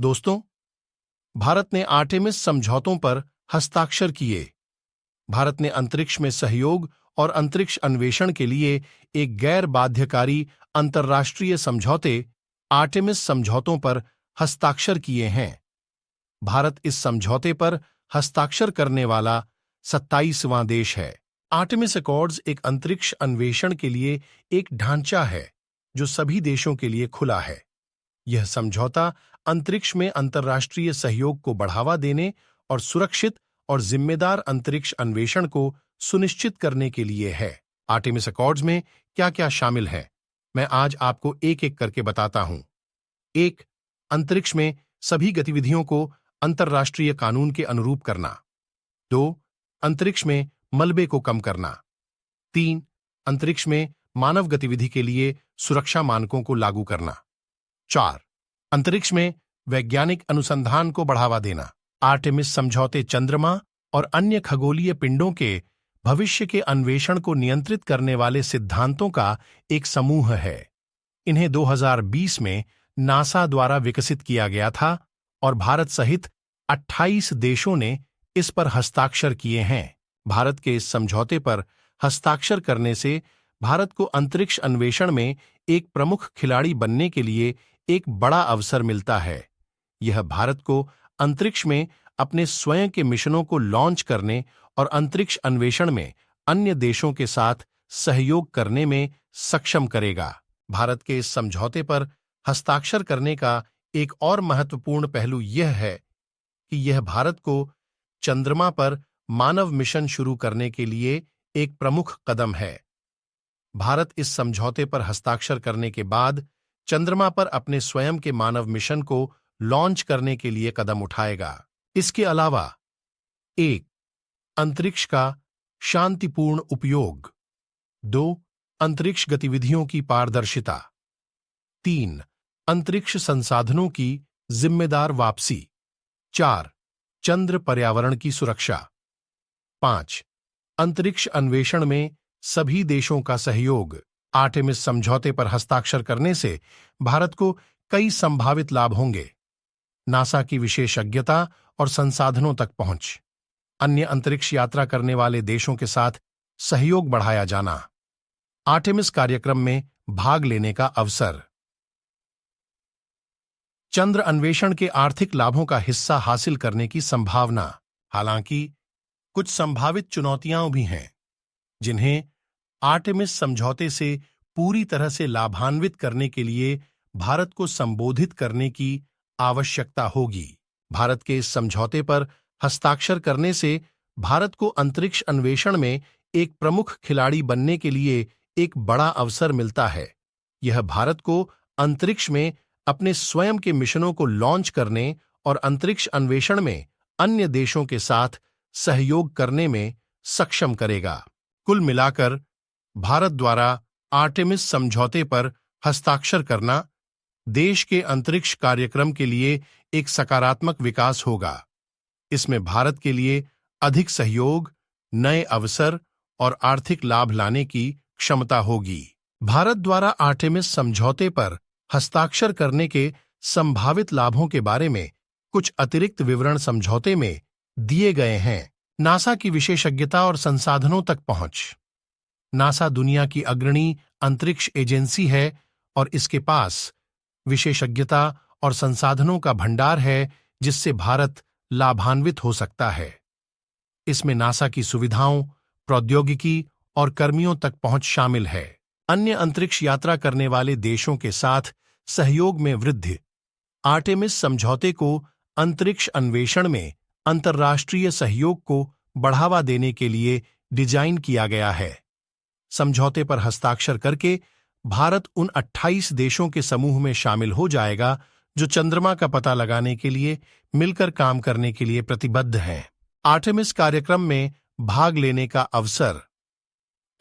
दोस्तों, भारत ने आर्टेमिस समझौतों पर हस्ताक्षर किए। भारत ने अंतरिक्ष में सहयोग और अंतरिक्ष अन्वेषण के लिए एक गैर बाध्यकारी अंतर्राष्ट्रीय समझौते आर्टेमिस समझौतों पर हस्ताक्षर किए हैं। भारत इस समझौते पर हस्ताक्षर करने वाला 27वां देश है। आर्टेमिस अकॉर्ड्स एक अंतरिक्ष अन्वेषण के लिए एक ढांचा है जो सभी देशों के लिए खुला है। यह समझौता अंतरिक्ष में अंतर्राष्ट्रीय सहयोग को बढ़ावा देने और सुरक्षित और जिम्मेदार अंतरिक्ष अन्वेषण को सुनिश्चित करने के लिए है। आर्टेमिस अकॉर्ड्स में क्या-क्या शामिल है, मैं आज आपको एक-एक करके बताता हूं। 1. अंतरिक्ष में सभी गतिविधियों को अंतर्राष्ट्रीय कानून के अनुरूप करना। 2. अंतरिक्ष में मलबे को कम करना। 3. अंतरिक्ष में मानव गतिविधि के लिए सुरक्षा मानकों को लागू करना। 4. अंतरिक्ष में वैज्ञानिक अनुसंधान को बढ़ावा देना। आर्टेमिस समझौते चंद्रमा और अन्य खगोलीय पिंडों के भविष्य के अन्वेषण को नियंत्रित करने वाले सिद्धांतों का एक समूह है। इन्हें 2020 में नासा द्वारा विकसित किया गया था और भारत सहित 28 देशों ने इस पर हस्ताक्षर किए हैं। भारत के इस समझौते पर हस्ताक्षर करने से भारत को अंतरिक्ष अन्वेषण में एक प्रमुख खिलाड़ी बनने के लिए एक बड़ा अवसर मिलता है। यह भारत को अंतरिक्ष में अपने स्वयं के मिशनों को लॉन्च करने और अंतरिक्ष अन्वेषण में अन्य देशों के साथ सहयोग करने में सक्षम करेगा। भारत के इस समझौते पर हस्ताक्षर करने का एक और महत्वपूर्ण पहलू यह है कि यह भारत को चंद्रमा पर मानव मिशन शुरू करने के लिए एक प्रमुख कदम है। भारत इस समझौते पर हस्ताक्षर करने के बाद चंद्रमा पर अपने स्वयं के मानव मिशन को लॉन्च करने के लिए कदम उठाएगा। इसके अलावा 1. अंतरिक्ष का शांतिपूर्ण उपयोग। 2. अंतरिक्ष गतिविधियों की पारदर्शिता। 3. अंतरिक्ष संसाधनों की जिम्मेदार वापसी। 4. चंद्र पर्यावरण की सुरक्षा। 5. अंतरिक्ष अन्वेषण में सभी देशों का सहयोग। आर्टेमिस समझौते पर हस्ताक्षर करने से भारत को कई संभावित लाभ होंगे। नासा की विशेषज्ञता और संसाधनों तक पहुंच, अन्य अंतरिक्ष यात्रा करने वाले देशों के साथ सहयोग बढ़ाया जाना, आर्टेमिस कार्यक्रम में भाग लेने का अवसर, चंद्र अन्वेषण के आर्थिक लाभों का हिस्सा हासिल करने की संभावना। हालांकि कुछ संभावित चुनौतियां भी हैं जिन्हें आर्टेमिस समझौते से पूरी तरह से लाभान्वित करने के लिए भारत को संबोधित करने की आवश्यकता होगी। भारत के इस समझौते पर हस्ताक्षर करने से भारत को अंतरिक्ष अन्वेषण में एक प्रमुख खिलाड़ी बनने के लिए एक बड़ा अवसर मिलता है। यह भारत को अंतरिक्ष में अपने स्वयं के मिशनों को लॉन्च करने और अंतरिक्ष अन्वेषण में अन्य देशों के साथ सहयोग करने में सक्षम करेगा। कुल मिलाकर भारत द्वारा आर्टेमिस समझौते पर हस्ताक्षर करना देश के अंतरिक्ष कार्यक्रम के लिए एक सकारात्मक विकास होगा। इसमें भारत के लिए अधिक सहयोग, नए अवसर और आर्थिक लाभ लाने की क्षमता होगी। भारत द्वारा आर्टेमिस समझौते पर हस्ताक्षर करने के संभावित लाभों के बारे में कुछ अतिरिक्त विवरण समझौते में दिए गए हैं। नासा की विशेषज्ञता और संसाधनों तक पहुंच। नासा दुनिया की अग्रणी अंतरिक्ष एजेंसी है और इसके पास विशेषज्ञता और संसाधनों का भंडार है जिससे भारत लाभान्वित हो सकता है। इसमें नासा की सुविधाओं, प्रौद्योगिकी और कर्मियों तक पहुंच शामिल है। अन्य अंतरिक्ष यात्रा करने वाले देशों के साथ सहयोग में वृद्धि। आर्टेमिस समझौते को अंतरिक्ष अन्वेषण में अंतर्राष्ट्रीय सहयोग को बढ़ावा देने के लिए डिजाइन किया गया है। समझौते पर हस्ताक्षर करके भारत उन 28 देशों के समूह में शामिल हो जाएगा जो चंद्रमा का पता लगाने के लिए मिलकर काम करने के लिए प्रतिबद्ध हैं। आर्टेमिस कार्यक्रम में भाग लेने का अवसर।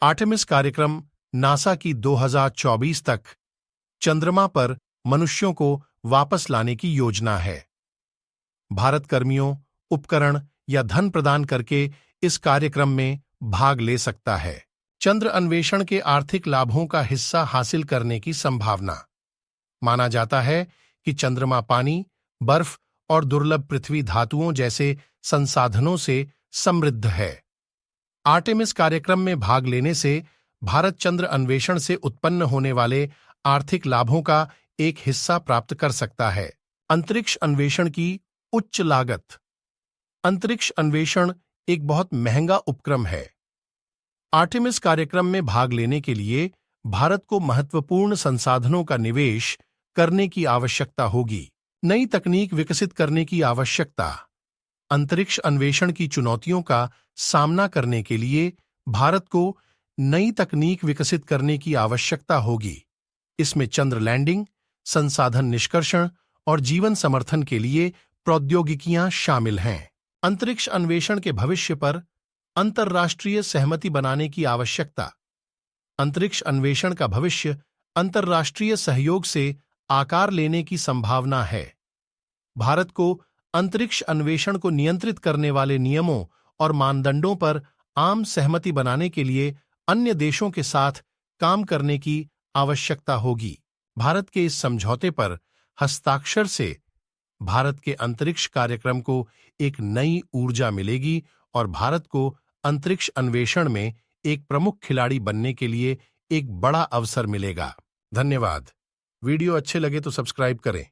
आर्टेमिस कार्यक्रम नासा की 2024 तक चंद्रमा पर मनुष्यों को वापस लाने की योजना है। भारत कर्मियों, उपकरण या धन प्रदान करके इस कार्यक्रम में भाग ले सकता है। चंद्र अन्वेषण के आर्थिक लाभों का हिस्सा हासिल करने की संभावना। माना जाता है कि चंद्रमा पानी, बर्फ और दुर्लभ पृथ्वी धातुओं जैसे संसाधनों से समृद्ध है। आर्टेमिस कार्यक्रम में भाग लेने से भारत चंद्र अन्वेषण से उत्पन्न होने वाले आर्थिक लाभों का एक हिस्सा प्राप्त कर सकता है। अंतरिक्ष अन्वेषण की उच्च लागत। अंतरिक्ष अन्वेषण एक बहुत महंगा उपक्रम है। आर्टेमिस कार्यक्रम में भाग लेने के लिए भारत को महत्वपूर्ण संसाधनों का निवेश करने की आवश्यकता होगी। नई तकनीक विकसित करने की आवश्यकता। अंतरिक्ष अन्वेषण की चुनौतियों का सामना करने के लिए भारत को नई तकनीक विकसित करने की आवश्यकता होगी। इसमें चंद्र लैंडिंग, संसाधन निष्कर्षण और जीवन समर्थन के लिए प्रौद्योगिकियां शामिल हैं। अंतरिक्ष अन्वेषण के भविष्य पर अंतर्राष्ट्रीय सहमति बनाने की आवश्यकता। अंतरिक्ष अन्वेषण का भविष्य अंतर्राष्ट्रीय सहयोग से आकार लेने की संभावना है। भारत को अंतरिक्ष अन्वेषण को नियंत्रित करने वाले नियमों और मानदंडों पर आम सहमति बनाने के लिए अन्य देशों के साथ काम करने की आवश्यकता होगी। भारत के इस समझौते पर हस्ताक्षर से भारत के अंतरिक्ष कार्यक्रम को एक नई ऊर्जा मिलेगी और भारत को अंतरिक्ष अन्वेषण में एक प्रमुख खिलाड़ी बनने के लिए एक बड़ा अवसर मिलेगा। धन्यवाद। वीडियो अच्छे लगे तो सब्सक्राइब करें।